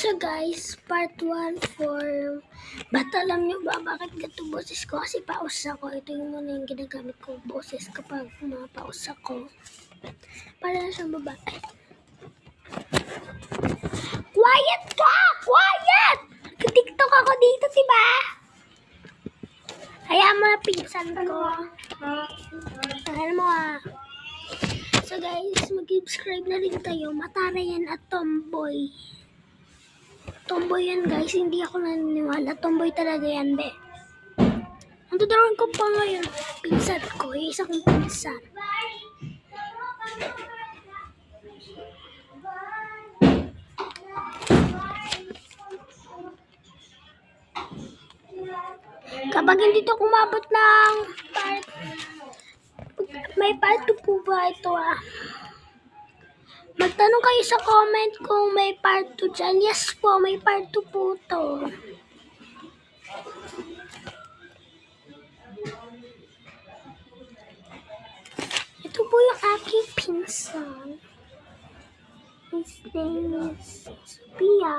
siya guys, part 1 for... Ba't alam nyo ba bakit gato boses ko? Kasi paus ako. Ito yung muna yung ginagamit ko boses kapag mga paus ako. Para na siyang babae. Quiet ka! Quiet! Nag-tiktok ako dito, diba? Hayaan mo na pinsan ko. Hayaan mo ah. So guys, mag-subscribe na rin kayo. Matara yan at tomboy. Tomboy yan guys, hindi ako naniniwala. Tomboy talaga yan, be. Ang tuturuan ko pa ngayon, pinsan ko. Yung isa kong pinsan. Kapag hindi ito kumabot ng part, may part 2 po ba ito ah? Magtanong kayo sa comment kung may part 2 dyan. Yes po, may part 2 po to. Ito po yung aking pinsan. His name is Sophia.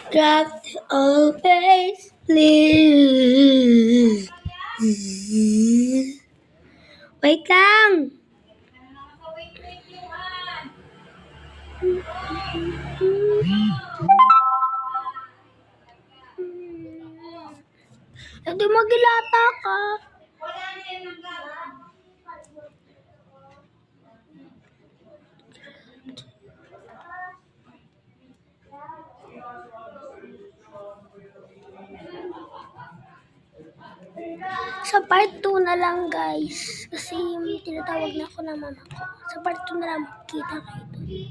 Grab the old face, please. Wait lang. Hindi magilata ka. Sa part 2 na lang guys. Kasi tinatawag na ako ng mama ko. Sa part 2 na lang kita kayo.